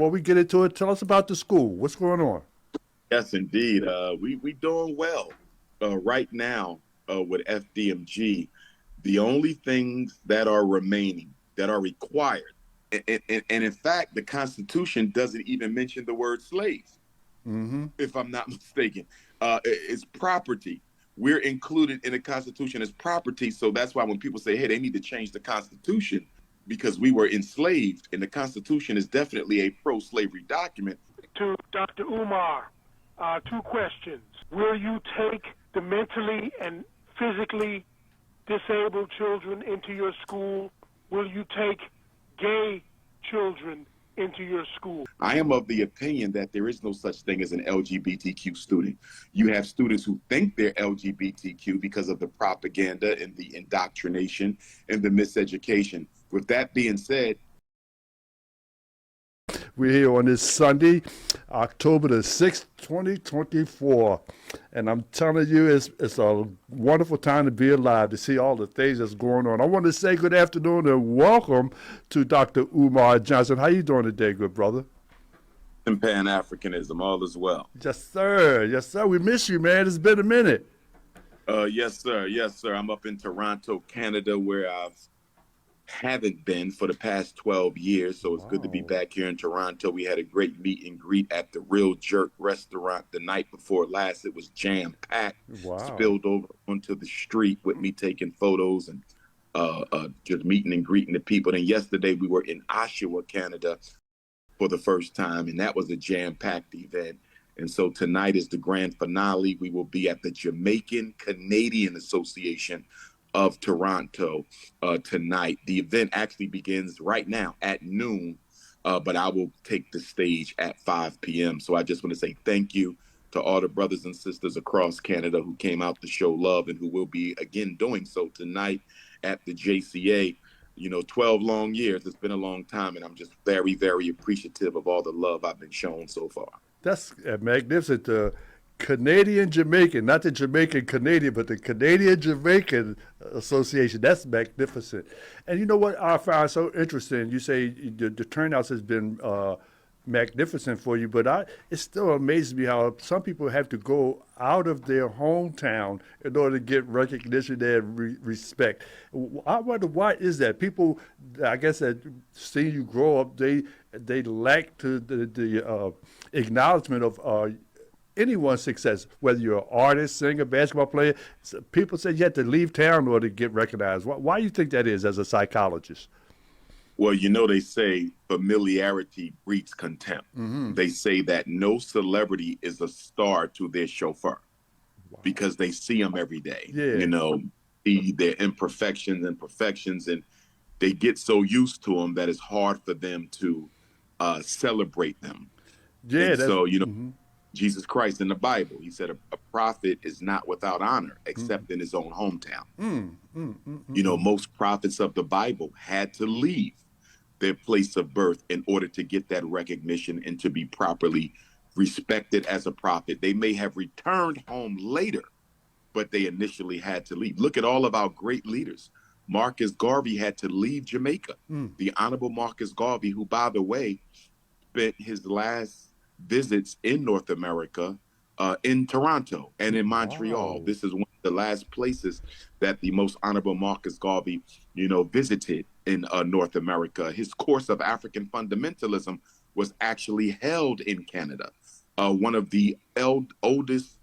Before we get into it, tell us about the school. What's going on? Yes, indeed. We doing well right now with FDMG. The only things that are remaining that are required, and in fact, the Constitution doesn't even mention the word slave, Mm-hmm. if I'm not mistaken. It's property. We're included in the Constitution as property, so that's why when people say, "Hey, they need to change the Constitution," because we were enslaved, and the Constitution is definitely a pro-slavery document. To Dr. Umar, two questions. Will you take the mentally and physically disabled children into your school? Will you take gay children into your school? I am of the opinion that there is no such thing as an LGBTQ student. You have students who think they're LGBTQ because of the propaganda and the indoctrination and the miseducation. With that being said, We're here on this Sunday, October the 6th, 2024. And I'm telling you, it's a wonderful time to be alive, to see all the things that's going on. I want to say good afternoon and welcome to Dr. Umar Johnson. How you doing today, good brother? and Pan-Africanism, all is well. Yes, sir. Yes, sir. We miss you, man. It's been a minute. Yes, sir. Yes, sir. I'm up in Toronto, Canada, where I haven't been for the past 12 years. So it's good to be Wow. back here in Toronto. We had a great meet and greet at the Real Jerk restaurant the night before last. It was jam packed, Wow. spilled over onto the street with me taking photos and just meeting and greeting the people. And yesterday we were in Oshawa, Canada for the first time, and that was a jam packed event. And so tonight is the grand finale. We will be at the Jamaican Canadian Association of Toronto tonight. The event actually begins right now at noon, but I will take the stage at 5 p.m. So I just want to say thank you to all the brothers and sisters across Canada who came out to show love and who will be again doing so tonight at the JCA. 12 long years. It's been a long time, and I'm just very, very appreciative of all the love I've been shown so far. That's magnificent. The Canadian Jamaican, not the Jamaican Canadian, but the Canadian Jamaican Association. That's magnificent. And you know what I found so interesting? You say the turnout has been magnificent for you, but it still amazes me how some people have to go out of their hometown in order to get recognition and respect. I wonder why is that? People, I guess, that seeing you grow up, they lack the acknowledgement of anyone's success, whether you're an artist, singer, basketball player. People say you have to leave town in order to get recognized. Why do you think that is as a psychologist? Well, they say familiarity breeds contempt. They say that no celebrity is a star to their chauffeur because they see them every day. Yeah. See their imperfections and perfections, and they get so used to them that it's hard for them to celebrate them. Yeah, And that's so, Jesus Christ in the Bible, he said a prophet is not without honor except in his own hometown. Most prophets of the Bible had to leave their place of birth in order to get that recognition and to be properly respected as a prophet. They may have returned home later, but they initially had to leave. Look at all of our great leaders. Marcus Garvey had to leave Jamaica. The Honorable Marcus Garvey, who, by the way, spent his last visits in North America in Toronto and in Montreal. wow. This is one of the last places that the most honorable Marcus Garvey, visited in North America. His course of African fundamentalism was actually held in Canada. One of the oldest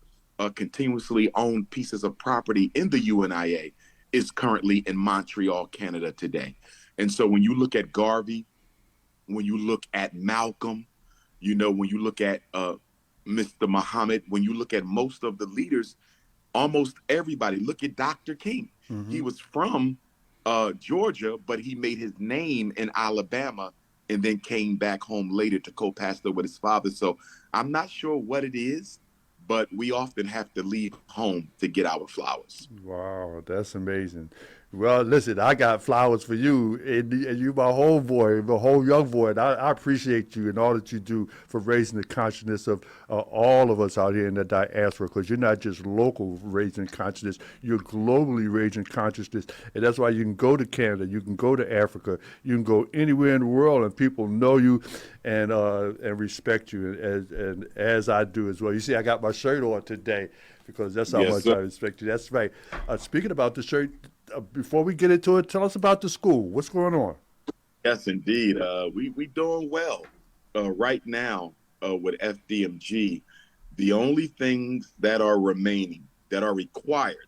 continuously owned pieces of property in the UNIA is currently in Montreal, Canada today. And so when you look at Garvey, when you look at Malcolm, when you look at Mr. Muhammad, when you look at most of the leaders, almost everybody, look at Dr. King. He was from Georgia, but he made his name in Alabama and then came back home later to co-pastor with his father. So I'm not sure what it is, but we often have to leave home to get our flowers. Wow, that's amazing. Well, listen, I got flowers for you, and you my whole boy, my whole young boy, and I appreciate you and all that you do for raising the consciousness of all of us out here in the diaspora, because you're not just local raising consciousness, you're globally raising consciousness, and that's why you can go to Canada, you can go to Africa, you can go anywhere in the world, and people know you and respect you, and as I do as well. You see, I got my shirt on today because that's how Yes, much sir. I respect you. That's right. Speaking about the shirt, before we get into it, tell us about the school. What's going on? Yes, indeed. We doing well right now with FDMG. The only things that are remaining, that are required,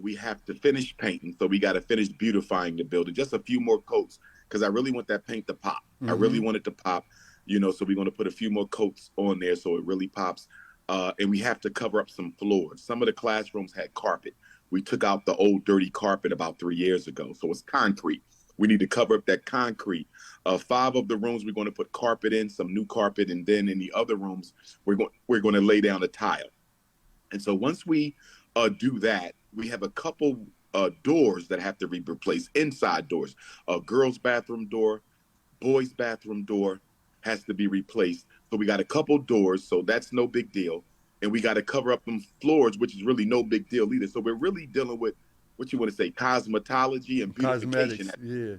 we have to finish painting. So we got to finish beautifying the building. Just a few more coats because I really want that paint to pop. I really want it to pop, so we're going to put a few more coats on there so it really pops. And we have to cover up some floors. Some of the classrooms had carpet. We took out the old dirty carpet about 3 years ago. So it's concrete. We need to cover up that concrete. 5 of the rooms we're going to put carpet in, some new carpet, and then in the other rooms we're going to lay down a tile. And so once we do that, we have a couple doors that have to be replaced, inside doors. A girls' bathroom door, boys' bathroom door has to be replaced. So we got a couple doors, so that's no big deal. And we got to cover up them floors, which is really no big deal either. So we're really dealing with what you want to say, cosmetology and beautification. Cosmetics, yeah.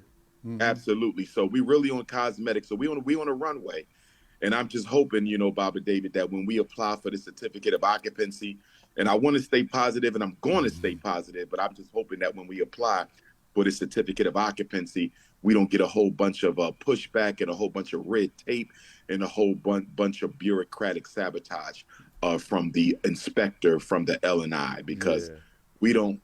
Absolutely. So we really on cosmetics. So we on a runway. And I'm just hoping, Bob and David, that when we apply for the certificate of occupancy, and I want to stay positive and I'm going to stay positive, but I'm just hoping that when we apply for the certificate of occupancy, we don't get a whole bunch of pushback and a whole bunch of red tape and a whole bunch of bureaucratic sabotage from the inspector, from the L&I, because we don't,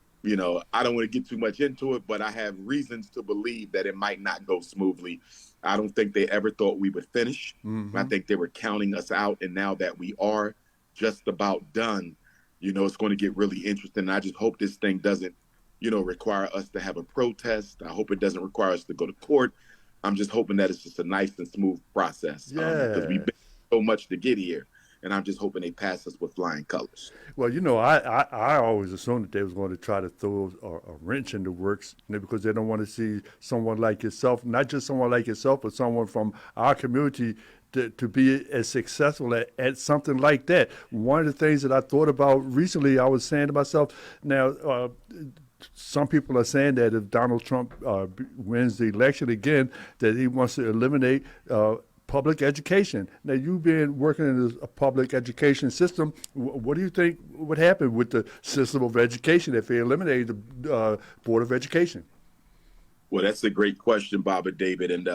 I don't want to get too much into it, but I have reasons to believe that it might not go smoothly. I don't think they ever thought we would finish. I think they were counting us out. And now that we are just about done, it's going to get really interesting. I just hope this thing doesn't, require us to have a protest. I hope it doesn't require us to go to court. I'm just hoping that it's just a nice and smooth process because we've been so much to get here. And I'm just hoping they pass us with flying colors. Well, I always assumed that they was going to try to throw a wrench in the works, because they don't want to see someone like yourself, not just someone like yourself, but someone from our community to be as successful at something like that. One of the things that I thought about recently, I was saying to myself, now, some people are saying that if Donald Trump wins the election again, that he wants to eliminate public education. Now, you've been working in a public education system. What do you think would happen with the system of education if they eliminated the Board of Education? Well, that's a great question, Bob and David. And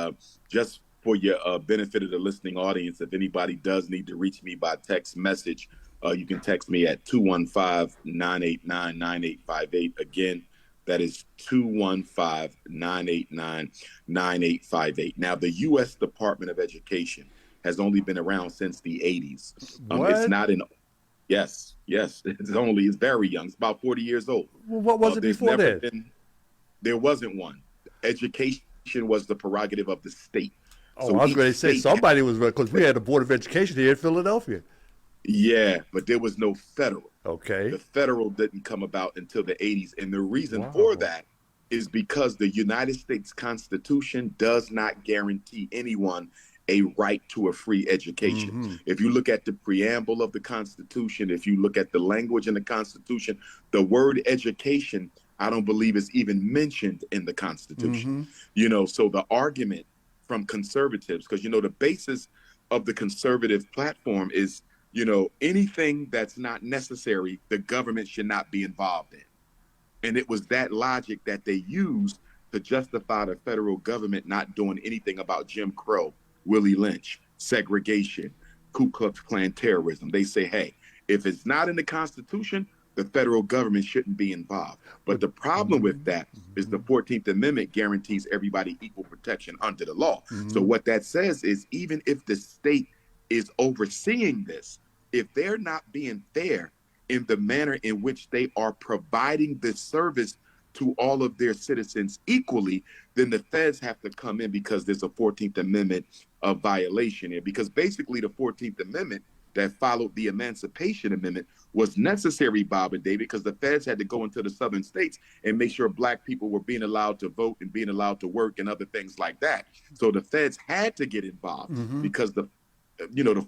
just for your benefit of the listening audience, if anybody does need to reach me by text message, you can text me at 215-989-9858. Again, that is 215-989-9858. Now, the U.S. Department of Education has only been around since the 80s. It's not in. Yes. It's very young. It's about 40 years old. Well, what was it before that? There wasn't one. Education was the prerogative of the state. Oh, so I was going to say somebody was, because we had a Board of Education here in Philadelphia. Yeah, but there was no federal. Okay. The federal didn't come about until the 80s. And the reason for that is because the United States Constitution does not guarantee anyone a right to a free education. If you look at the preamble of the Constitution, if you look at the language in the Constitution, the word education, I don't believe is even mentioned in the Constitution. So the argument from conservatives, because, the basis of the conservative platform is, anything that's not necessary, the government should not be involved in. And it was that logic that they used to justify the federal government not doing anything about Jim Crow, Willie Lynch, segregation, Ku Klux Klan terrorism. They say, hey, if it's not in the Constitution, the federal government shouldn't be involved. But the problem with that is the 14th Amendment guarantees everybody equal protection under the law. So what that says is even if the state is overseeing this, if they're not being fair in the manner in which they are providing this service to all of their citizens equally, then the feds have to come in because there's a 14th Amendment violation here. Because basically the 14th Amendment that followed the Emancipation Amendment was necessary, Bob and David, because the feds had to go into the southern states and make sure black people were being allowed to vote and being allowed to work and other things like that. So the feds had to get involved because the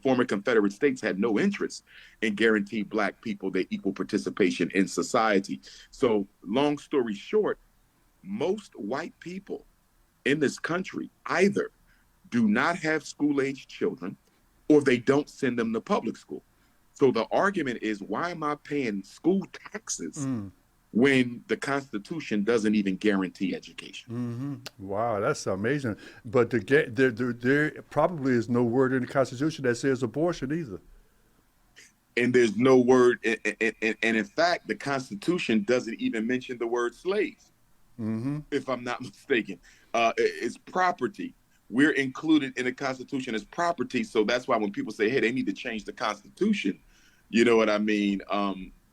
former Confederate states had no interest in guaranteeing black people their equal participation in society. So long story short, most white people in this country either do not have school-age children or they don't send them to public school. So the argument is, why am I paying school taxes when the Constitution doesn't even guarantee education? Wow, that's amazing. But there probably is no word in the Constitution that says abortion either. And there's no word, and in fact, the Constitution doesn't even mention the word slaves, if I'm not mistaken. It's property. We're included in the Constitution as property, so that's why when people say, hey, they need to change the Constitution, you know what I mean?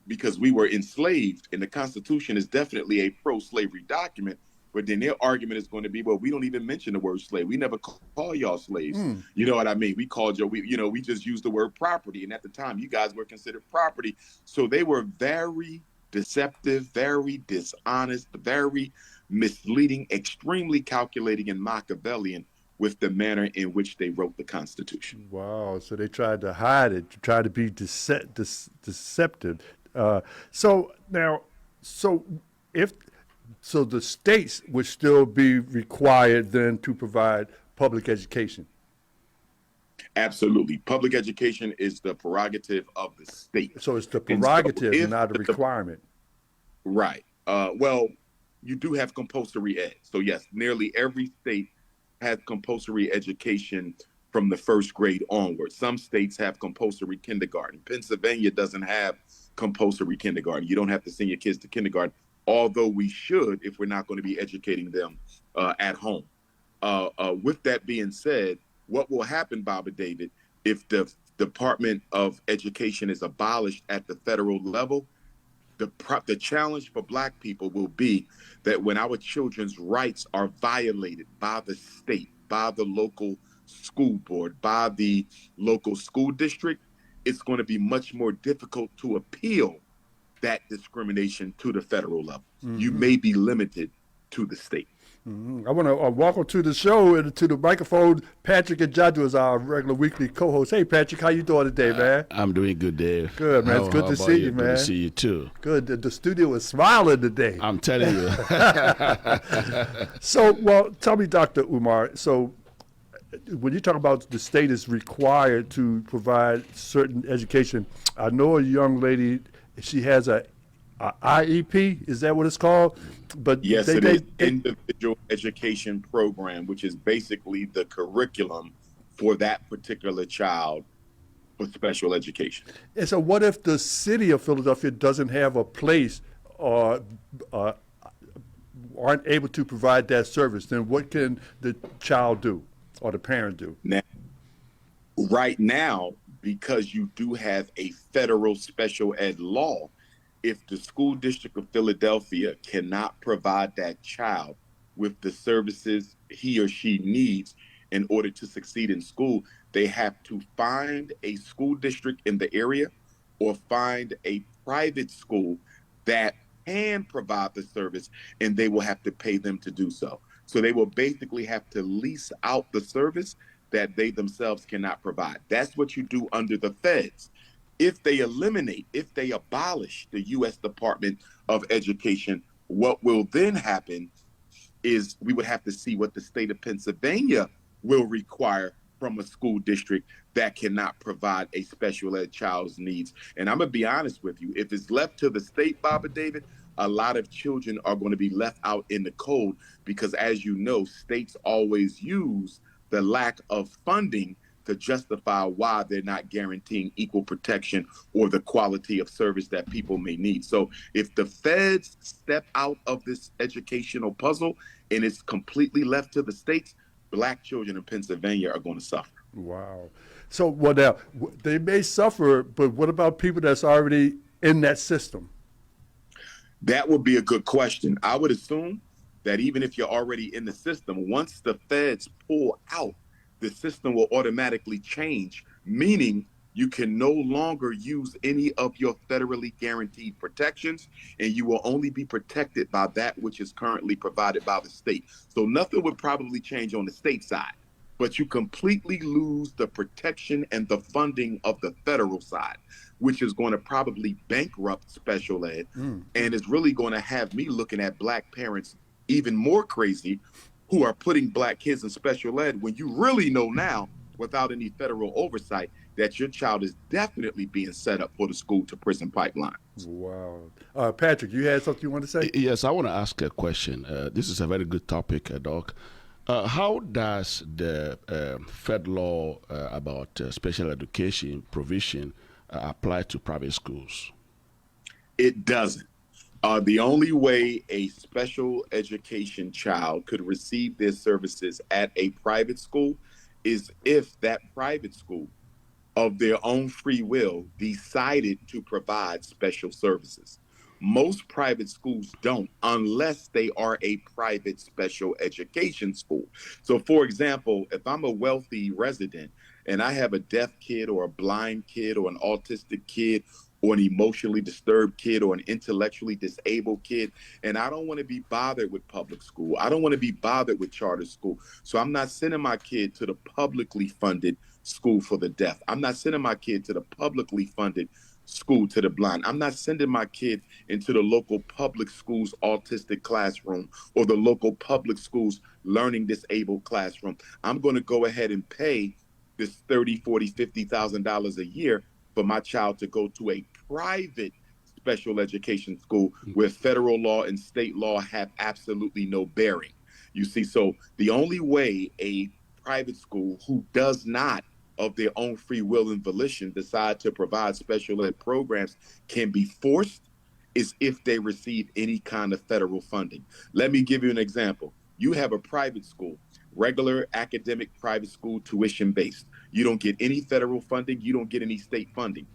Because we were enslaved, and the Constitution is definitely a pro-slavery document, but then their argument is going to be, well, we don't even mention the word slave. We never call y'all slaves. You know what I mean? We called you, we just used the word property, and at the time, you guys were considered property. So they were very deceptive, very dishonest, very misleading, extremely calculating and Machiavellian with the manner in which they wrote the Constitution. Wow, so they tried to hide it, try to be deceptive. So the states would still be required then to provide public education. Absolutely. Public education is the prerogative of the state. So it's the prerogative, so not a requirement. Right. Well, you do have compulsory ed. So yes, nearly every state has compulsory education from the first grade onward. Some states have compulsory kindergarten. Pennsylvania doesn't have compulsory kindergarten. You don't have to send your kids to kindergarten, although we should if we're not going to be educating them at home. With that being said, what will happen, Baba David, if the Department of Education is abolished at the federal level? The challenge for black people will be that when our children's rights are violated by the state, by the local school board, by the local school district, it's going to be much more difficult to appeal that discrimination to the federal level. You may be limited to the state. I want to welcome to the show and to the microphone Patrick and Jadu as our regular weekly co-host. Hey, Patrick, how you doing today, man? I'm doing good, Dave. Good, man. It's good to see you, man. Good to see you, too. Good. The studio is smiling today. I'm telling you. So, well, tell me, Dr. Umar, so when you talk about the state is required to provide certain education, I know a young lady, she has a IEP, is that what it's called? But yes, it is individual education program, which is basically the curriculum for that particular child with special education. And so what if the city of Philadelphia doesn't have a place or aren't able to provide that service? Then what can the child do or the parent do? Now, right now, because you do have a federal special ed law, if the school district of Philadelphia cannot provide that child with the services he or she needs in order to succeed in school, they have to find a school district in the area or find a private school that can provide the service, and they will have to pay them to do so. So they will basically have to lease out the service that they themselves cannot provide. That's what you do under the feds. If they abolish the U.S. Department of Education, what will then happen is we would have to see what the state of Pennsylvania will require from a school district that cannot provide a special ed child's needs. And I'm going to be honest with you, if it's left to the state, Baba David, a lot of children are going to be left out in the cold because, as you know, states always use the lack of funding to justify why they're not guaranteeing equal protection or the quality of service that people may need. So if the feds step out of this educational puzzle and it's completely left to the states, black children in Pennsylvania are going to suffer. Wow. So, well, now, they may suffer, but what about people that's already in that system? That would be a good question. I would assume that even if you're already in the system, once the feds pull out, the system will automatically change, meaning you can no longer use any of your federally guaranteed protections, and you will only be protected by that which is currently provided by the state. So nothing would probably change on the state side, but you completely lose the protection and the funding of the federal side, which is going to probably bankrupt special ed, and is really going to have me looking at Black parents even more crazy, who are putting Black kids in special ed when you really know now, without any federal oversight, that your child is definitely being set up for the school to prison pipeline. Wow. Patrick, you had something you want to say? Yes, I want to ask a question. This is a very good topic, Doc. How does the federal law about special education provision apply to private schools? It doesn't. The only way a special education child could receive their services at a private school is if that private school, of their own free will, decided to provide special services. Most private schools don't, unless they are a private special education school. So, for example, if I'm a wealthy resident and I have a deaf kid or a blind kid or an autistic kid or an emotionally disturbed kid or an intellectually disabled kid, and I don't want to be bothered with public school, I don't want to be bothered with charter school, so I'm not sending my kid to the publicly funded school for the deaf. I'm not sending my kid to the publicly funded school to the blind. I'm not sending my kid into the local public schools autistic classroom or the local public schools learning disabled classroom. I'm going to go ahead and pay this $30,000, $40,000, $50,000 a year for my child to go to a private special education school where federal law and state law have absolutely no bearing. You see, so the only way a private school who does not, of their own free will and volition, decide to provide special ed programs can be forced is if they receive any kind of federal funding. Let me give you an example. You have a private school, regular academic private school, tuition based. You don't get any federal funding. You don't get any state funding.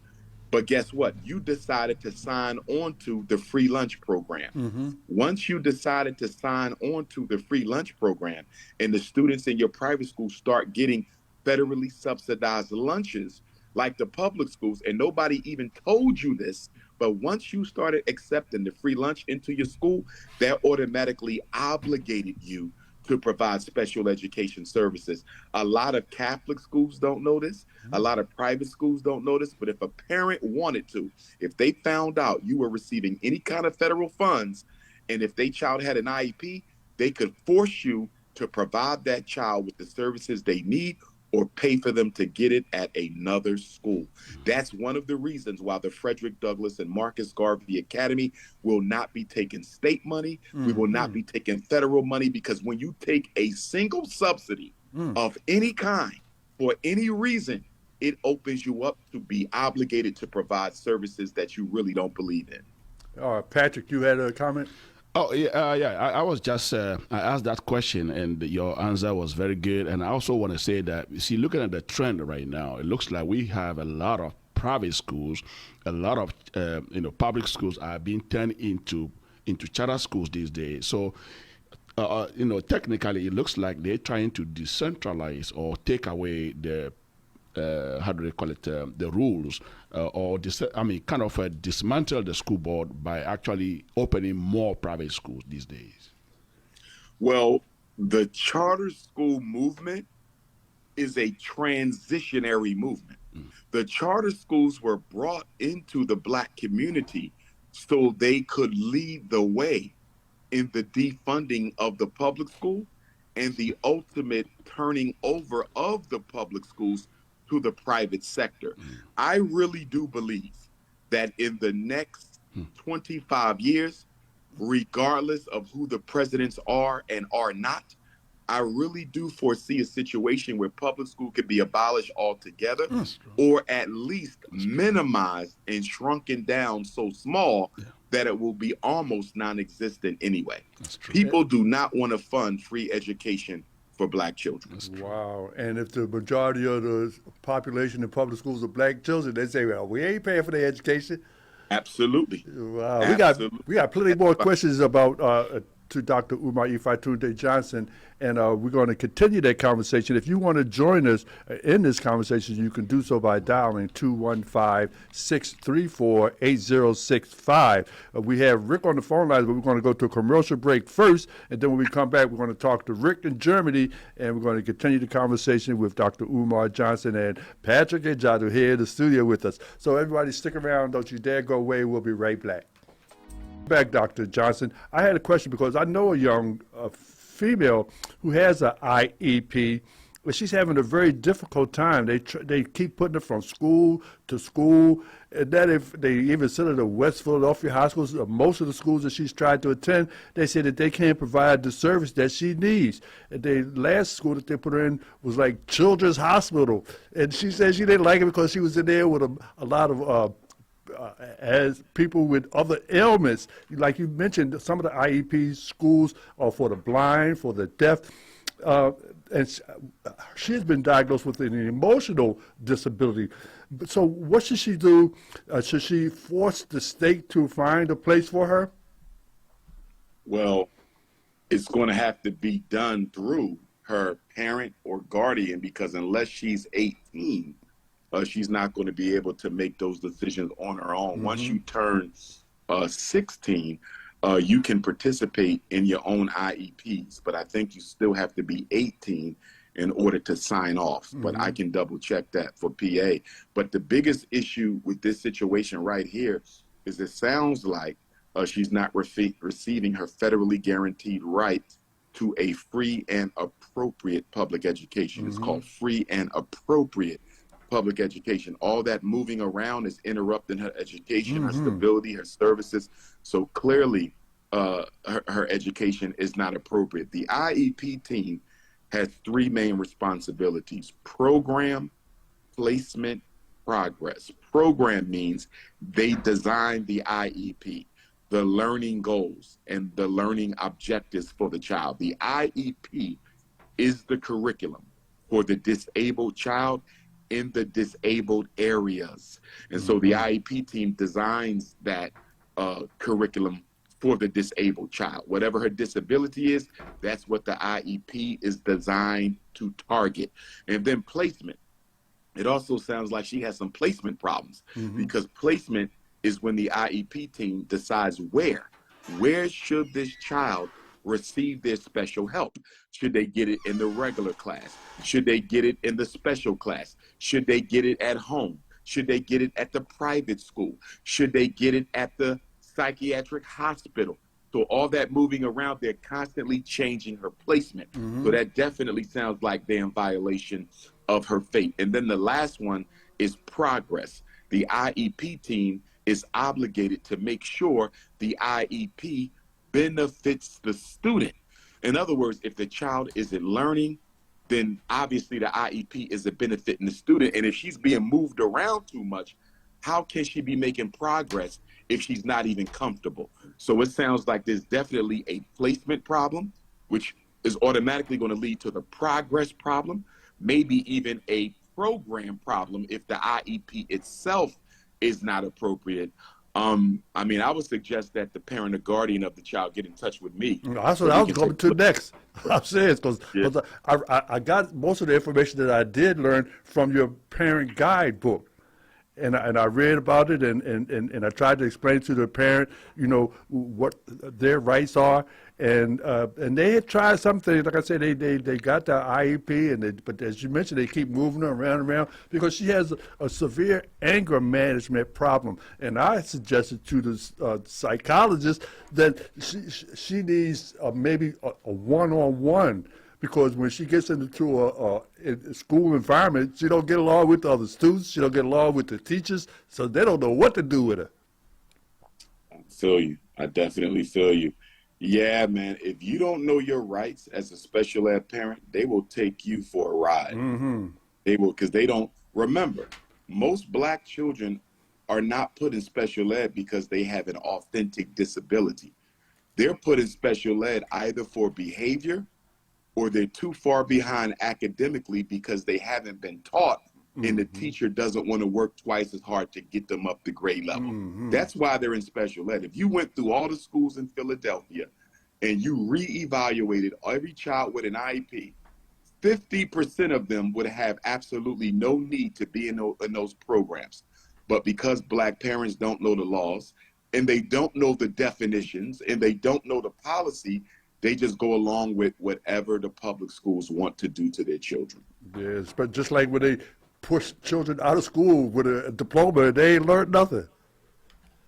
But guess what? You decided to sign on to the free lunch program. Once you decided to sign on to the free lunch program and the students in your private school start getting federally subsidized lunches like the public schools, and nobody even told you this, but once you started accepting the free lunch into your school, that automatically obligated you to provide special education services. A lot of Catholic schools don't know this. A lot of private schools don't know this. But if a parent wanted to, if they found out you were receiving any kind of federal funds, and if their child had an IEP, they could force you to provide that child with the services they need or pay for them to get it at another school. That's one of the reasons why the Frederick Douglass and Marcus Garvey Academy will not be taking state money. We will not be taking federal money, because when you take a single subsidy of any kind for any reason, it opens you up to be obligated to provide services that you really don't believe in. Patrick, you had a comment? Oh, yeah. I was just, I asked that question, and your answer was very good. And I also want to say that, you see, looking at the trend right now, it looks like we have a lot of private schools, a lot of, public schools are being turned into charter schools these days. So, technically, it looks like they're trying to decentralize or take away the how do they call it, the rules, kind of dismantle the school board by actually opening more private schools these days? Well, the charter school movement is a transitionary movement. The charter schools were brought into the Black community so they could lead the way in the defunding of the public school and the ultimate turning over of the public schools to the private sector. I really do believe that in the next 25 years, regardless of who the presidents are and are not, I really do foresee a situation where public school could be abolished altogether, or at least minimized and shrunken down so small that it will be almost non-existent anyway. People do not want to fund free education for Black children. Wow. And if the majority of the population in public schools are Black children, they say, well, we ain't paying for their education. Absolutely. Wow. Absolutely. We got plenty more questions about to Dr. Umar Johnson, and we're going to continue that conversation. If you want to join us in this conversation, you can do so by dialing 215-634-8065. We have Rick on the phone line, but we're going to go to a commercial break first, and then when we come back, we're going to talk to Rick in Germany, and we're going to continue the conversation with Dr. Umar Johnson and Patrick and Jadu here in the studio with us. So everybody stick around. Don't you dare go away. We'll be right back. Back, Dr. Johnson. I had a question because I know a young female who has an IEP, but she's having a very difficult time. They keep putting her from school to school, and then if they even send her to West Philadelphia high schools, most of the schools that she's tried to attend, they say that they can't provide the service that she needs. And the last school that they put her in was like Children's Hospital, and she said she didn't like it because she was in there with a lot of as people with other ailments. Like you mentioned, some of the IEP schools are for the blind, for the deaf, and she's been diagnosed with an emotional disability. So what should she do? Should she force the state to find a place for her? Well, it's going to have to be done through her parent or guardian, because unless she's 18, she's not going to be able to make those decisions on her own. Once you turn 16, you can participate in your own IEPs, but I think you still have to be 18 in order to sign off. But I can double check that for PA. But the biggest issue with this situation right here is it sounds like she's not receiving her federally guaranteed right to a free and appropriate public education. It's called free and appropriate public education. All that moving around is interrupting her education, her stability, her services. So clearly her education is not appropriate. The IEP team has three main responsibilities: program, placement, progress. Program means they design the IEP, the learning goals and the learning objectives for the child. The IEP is the curriculum for the disabled child in the disabled areas. And so the IEP team designs that curriculum for the disabled child. Whatever her disability is, that's what the IEP is designed to target. And then placement. It also sounds like she has some placement problems, because placement is when the IEP team decides where should this child receive their special help. Should they get it in the regular class? Should they get it in the special class? Should they get it at home? Should they get it at the private school? Should they get it at the psychiatric hospital? So all that moving around, they're constantly changing her placement. So that definitely sounds like they're in violation of her fate. And then the last one is progress. The IEP team is obligated to make sure the IEP benefits the student. In other words, if the child isn't learning, then obviously the IEP is a benefit in the student. And if she's being moved around too much, how can she be making progress if she's not even comfortable? So it sounds like there's definitely a placement problem, which is automatically going to lead to the progress problem, maybe even a program problem if the IEP itself is not appropriate. I mean, I would suggest that the parent or guardian of the child get in touch with me. That's what I was going to next. I'm saying, because I got most of the information that I did learn from your parent guidebook. And I read about it, and I tried to explain to the parent, you know, what their rights are, and they had tried something. Like I said, they got the IEP, but as you mentioned, they keep moving her around because she has a severe anger management problem. And I suggested to the psychologist that she needs maybe a one-on-one. Because when she gets into a school environment, she don't get along with the other students. She don't get along with the teachers, so they don't know what to do with her. I feel you. I definitely feel you. Yeah, man. If you don't know your rights as a special ed parent, they will take you for a ride. They will, because they don't remember. Most Black children are not put in special ed because they have an authentic disability. They're put in special ed either for behavior, or they're too far behind academically because they haven't been taught, and the teacher doesn't want to work twice as hard to get them up to grade level. That's why they're in special ed. If you went through all the schools in Philadelphia and you reevaluated every child with an IEP, 50% of them would have absolutely no need to be in those programs. But because Black parents don't know the laws and they don't know the definitions and they don't know the policy, they just go along with whatever the public schools want to do to their children. Yes, but just like when they push children out of school with a diploma, they ain't learned nothing.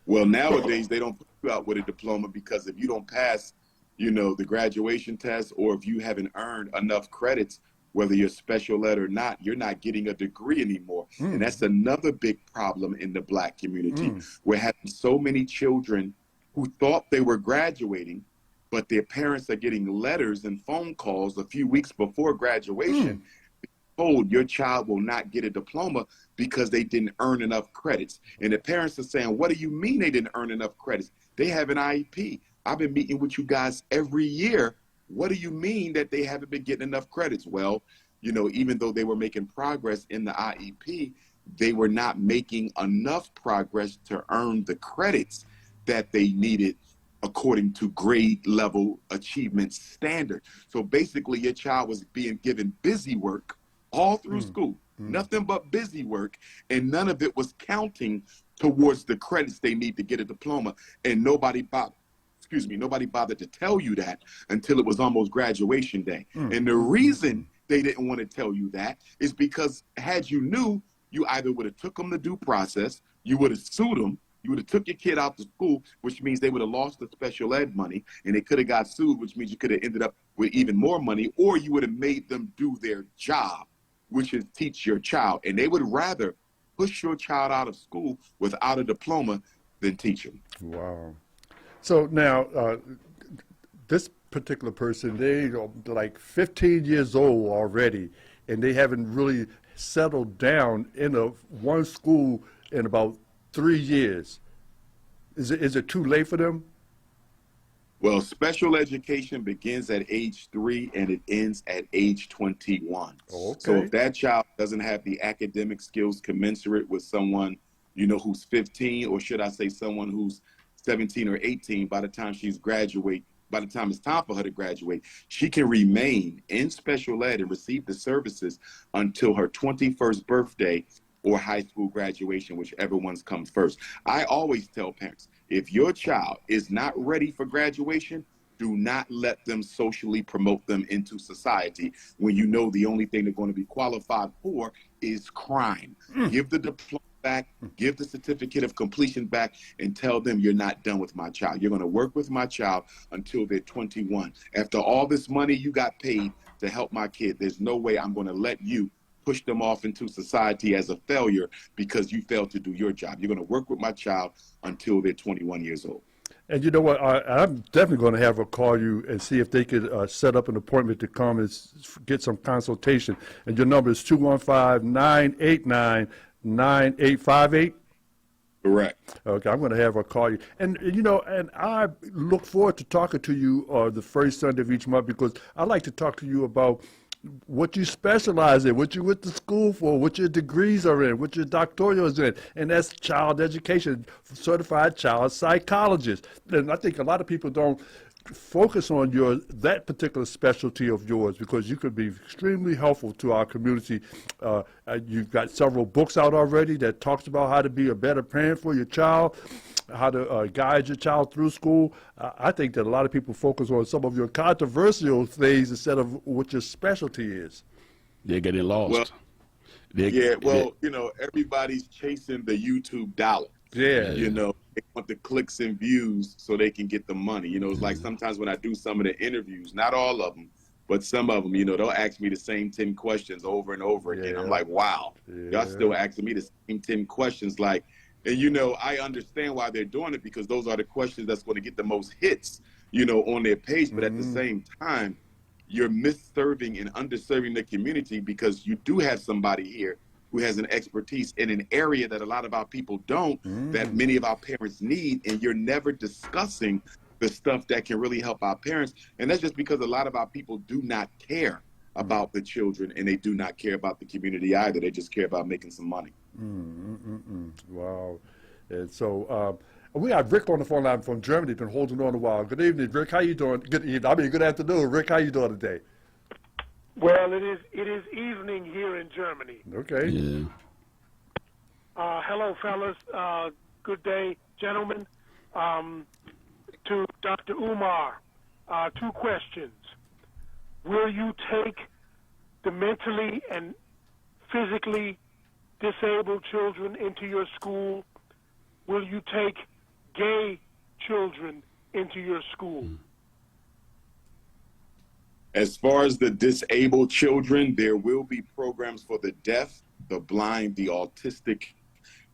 Well, nowadays they don't put you out with a diploma because if you don't pass, the graduation test, or if you haven't earned enough credits, whether you're special ed or not, you're not getting a degree anymore. And that's another big problem in the Black community. We're having so many children who thought they were graduating, but their parents are getting letters and phone calls a few weeks before graduation told your child will not get a diploma because they didn't earn enough credits. And the parents are saying, what do you mean they didn't earn enough credits? They have an IEP. I've been meeting with you guys every year. What do you mean that they haven't been getting enough credits? Well, even though they were making progress in the IEP, they were not making enough progress to earn the credits that they needed according to grade level achievement standard. So basically your child was being given busy work all through school, nothing but busy work, and none of it was counting towards the credits they need to get a diploma. And nobody bothered to tell you that until it was almost graduation day. And the reason they didn't want to tell you that is because had you knew, you either would have took them the due process, you would have sued them, you would have took your kid out to school, which means they would have lost the special ed money, and they could have got sued, which means you could have ended up with even more money, or you would have made them do their job, which is teach your child. And they would rather push your child out of school without a diploma than teach them. Wow. So now, this particular person, they are like 15 years old already, and they haven't really settled down in one school in about 3 years. Is it too late for them? Well, special education begins at age 3 and it ends at age 21. Okay. So if that child doesn't have the academic skills commensurate with someone, who's 15, or should I say someone who's 17 or 18, by the time by the time it's time for her to graduate, she can remain in special ed and receive the services until her 21st birthday or high school graduation, whichever ones comes first. I always tell parents, if your child is not ready for graduation, do not let them socially promote them into society when you know the only thing they're going to be qualified for is crime. Give the diploma back, give the certificate of completion back, and tell them you're not done with my child. You're going to work with my child until they're 21. After all this money you got paid to help my kid, there's no way I'm going to let you push them off into society as a failure because you failed to do your job. You're going to work with my child until they're 21 years old. And you know what? I'm definitely going to have her call you and see if they could set up an appointment to come and get some consultation. And your number is 215-989-9858. Correct. Okay, I'm going to have her call you. And and I look forward to talking to you the first Sunday of each month, because I like to talk to you about what you specialize in, what you went to school for, what your degrees are in, what your doctoral is in, and that's child education, certified child psychologist. And I think a lot of people don't focus on that particular specialty of yours, because you could be extremely helpful to our community. You've got several books out already that talks about how to be a better parent for your child, how to guide your child through school. I think that a lot of people focus on some of your controversial things instead of what your specialty is. They're getting lost. Well, everybody's chasing the YouTube dollar. Yeah. They want the clicks and views so they can get the money. It's like sometimes when I do some of the interviews, not all of them, but some of them, they'll ask me the same 10 questions over and over again. Yeah. I'm like, wow, y'all still asking me the same 10 questions. And I understand why they're doing it, because those are the questions that's going to get the most hits, on their page. But at the same time, you're misserving and underserving the community, because you do have somebody here who has an expertise in an area that a lot of our people don't, that many of our parents need, and you're never discussing the stuff that can really help our parents. And that's just because a lot of our people do not care about the children, and they do not care about the community either. They just care about making some money. Wow. And so We got Rick on the phone line from Germany. Been holding on a while. Good evening, Rick. How you doing? Good evening. I mean, good afternoon, Rick. How you doing today? Well, it is evening here in Germany. Okay. Yeah. Hello, fellas. Good day, gentlemen. To Dr. Umar, 2 questions. Will you take the mentally and physically disabled children into your school? Will you take gay children into your school? As far as the disabled children, there will be programs for the deaf, the blind, the autistic,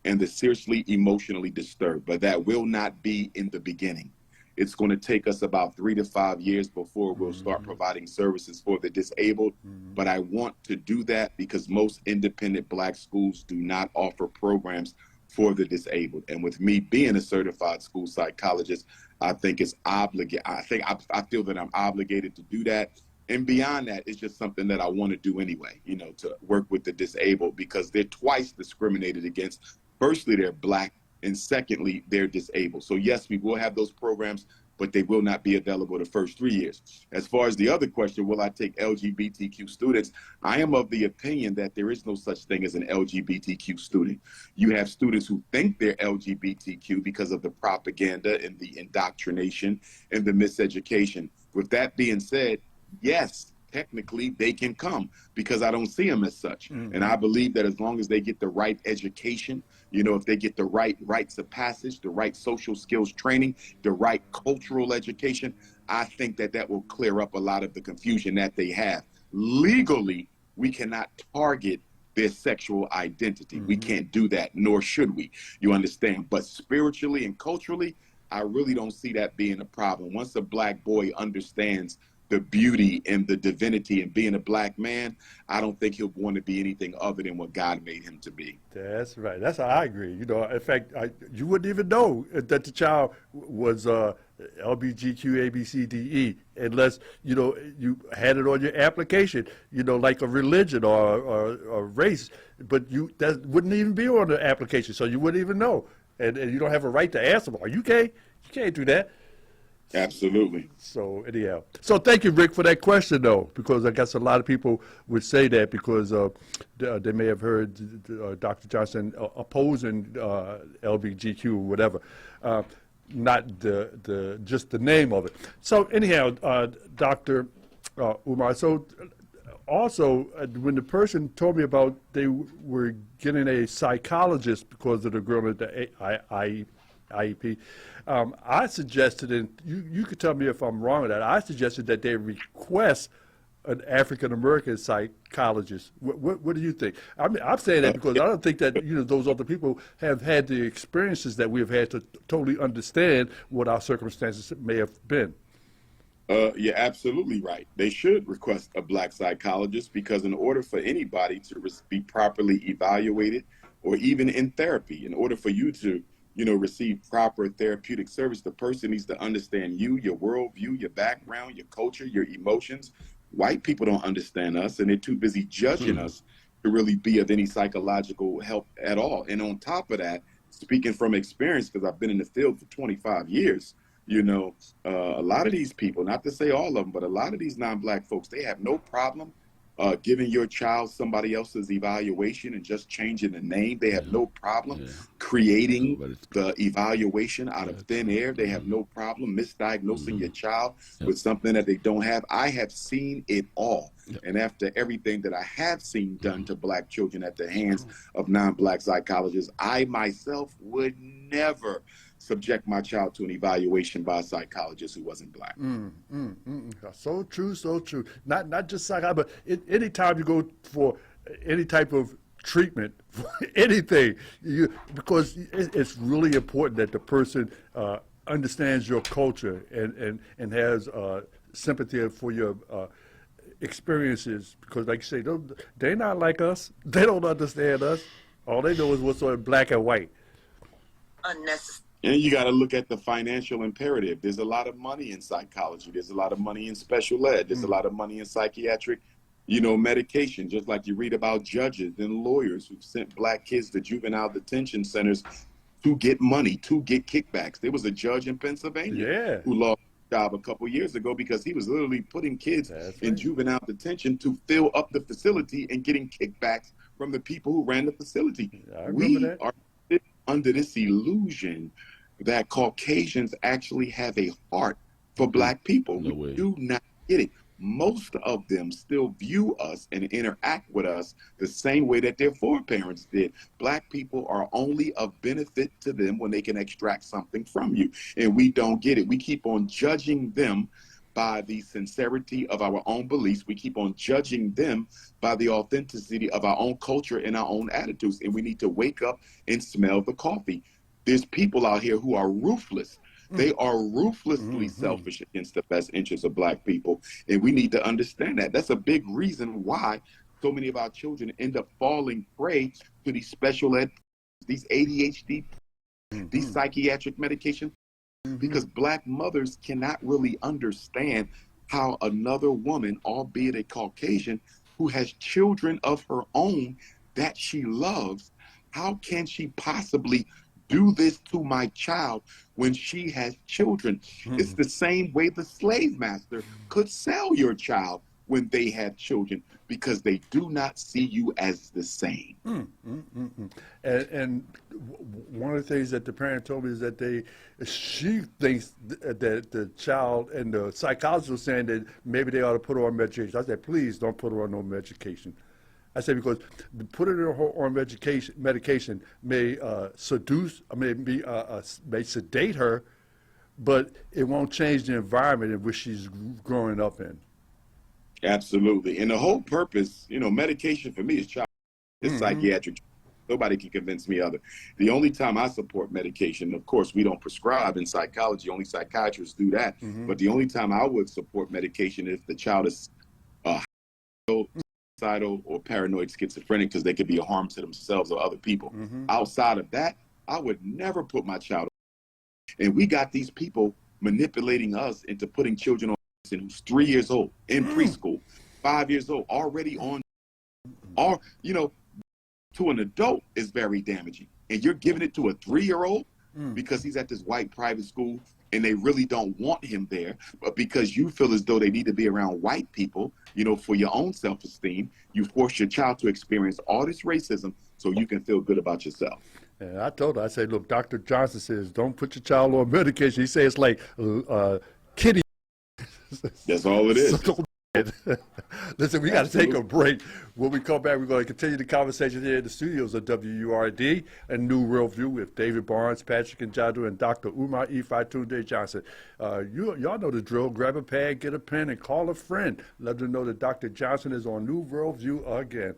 and the seriously emotionally disturbed, but that will not be in the beginning. It's going to take us about 3 to 5 years before we'll start providing services for the disabled. But I want to do that because most independent Black schools do not offer programs for the disabled. And with me being a certified school psychologist, I think it's obligated. I feel that I'm obligated to do that. And beyond that, it's just something that I want to do anyway, you know, to work with the disabled because they're twice discriminated against. Firstly, they're Black, and secondly, they're disabled. So yes, we will have those programs, but they will not be available the first 3 years. As far as the other question, will I take LGBTQ students? I am of the opinion that there is no such thing as an LGBTQ student. You have students who think they're LGBTQ because of the propaganda and the indoctrination and the miseducation. With that being said, yes, technically they can come because I don't see them as such. And I believe that as long as they get the right education, you know, if they get the right rites of passage, the right social skills training, the right cultural education, I think that that will clear up a lot of the confusion that they have. Legally, we cannot target their sexual identity. We can't do that, nor should we, you understand? But spiritually and culturally, I really don't see that being a problem. Once a Black boy understands the beauty and the divinity and being a Black man, I don't think he'll want to be anything other than what God made him to be. That's right. That's how I agree. You know, in fact, you wouldn't even know that the child was LGBTQ, A, B, C, D, E, unless, you know, you had it on your application, you know, like a religion or race, but that wouldn't even be on the application, so you wouldn't even know. And you don't have a right to ask them, are you gay? You can't do that. Absolutely. So anyhow, so thank you, Rick, for that question, though, because I guess a lot of people would say that because they may have heard Dr. Johnson opposing LGBTQ or whatever, not just the name of it. So anyhow, Dr. Umar, so also when the person told me about they were getting a psychologist because of the girl at the IEP, I suggested, and you could tell me if I'm wrong with that, I suggested that they request an African-American psychologist. What do you think? I mean, I'm saying that because I don't think that, you know, those other people have had the experiences that we've had to totally understand what our circumstances may have been. You're absolutely right. They should request a Black psychologist because in order for anybody to be properly evaluated or even in therapy, in order for you to, you know, receive proper therapeutic service, the person needs to understand you, your worldview, your background, your culture, your emotions. White people don't understand us, and they're too busy judging us to really be of any psychological help at all. And on top of that, speaking from experience, because I've been in the field for 25 years, you know, a lot of these people, not to say all of them, but a lot of these non-Black folks, they have no problem giving your child somebody else's evaluation and just changing the name. They have no problem creating the evaluation out of thin air. They have no problem misdiagnosing your child with something that they don't have. I have seen it all. And after everything that I have seen done to Black children at the hands of non-Black psychologists, I myself would never subject my child to an evaluation by a psychologist who wasn't Black. So true, so true. Not just psychology, but any time you go for any type of treatment, for anything, because it's really important that the person understands your culture and has sympathy for your experiences. Because, like you say, they're not like us. They don't understand us. All they know is what's on black and white. Unnecessary. And you got to look at the financial imperative. There's a lot of money in psychology. There's a lot of money in special ed. There's a lot of money in psychiatric, you know, medication, just like you read about judges and lawyers who've sent Black kids to juvenile detention centers to get money, to get kickbacks. There was a judge in Pennsylvania Yeah. who lost his job a couple of years ago because he was literally putting kids That's in right. juvenile detention to fill up the facility and getting kickbacks from the people who ran the facility. I remember We that. are under this illusion that Caucasians actually have a heart for Black people. No We way. do not get it. Most of them still view us and interact with us the same way that their foreparents did. Black people are only of benefit to them when they can extract something from you. And we don't get it. We keep on judging them by the sincerity of our own beliefs. We keep on judging them by the authenticity of our own culture and our own attitudes. And we need to wake up and smell the coffee. There's people out here who are ruthless. They are ruthlessly selfish against the best interests of Black people. And we need to understand that. That's a big reason why so many of our children end up falling prey to these special ed, these ADHD, these psychiatric medications, because Black mothers cannot really understand how another woman, albeit a Caucasian, who has children of her own that she loves, how can she possibly do this to my child when she has children? It's the same way the slave master could sell your child when they have children, because they do not see you as the same. And one of the things that the parent told me is that she thinks that the child, and the psychologist was saying that maybe they ought to put her on medication. I said, please don't put her on no medication. I said, because putting her on medication may may sedate her, but it won't change the environment in which she's growing up in. Absolutely. And the whole purpose, medication for me is child, it's psychiatric. Nobody can convince me other. The only time I support medication, of course, we don't prescribe in psychology, only psychiatrists do that. But the only time I would support medication is if the child is suicidal or paranoid schizophrenic, because they could be a harm to themselves or other people. Outside of that, I would never put my child on. And we got these people manipulating us into putting children on who's 3 years old, in preschool, 5 years old, already on, or, to an adult is very damaging. And you're giving it to a 3-year-old because he's at this white private school and they really don't want him there, but because you feel as though they need to be around white people, for your own self-esteem, you force your child to experience all this racism so you can feel good about yourself. And I told her, I said, look, Dr. Johnson says, don't put your child on medication. He says it's like kitty. That's all it is. Listen, we got to take a break. When we come back, we're going to continue the conversation here in the studios of WURD and New World View with David Barnes, Patrick Njadu, and Dr. Umar Tunde Johnson. Y'all know the drill. Grab a pad, get a pen, and call a friend. Let them know that Dr. Johnson is on New World View again.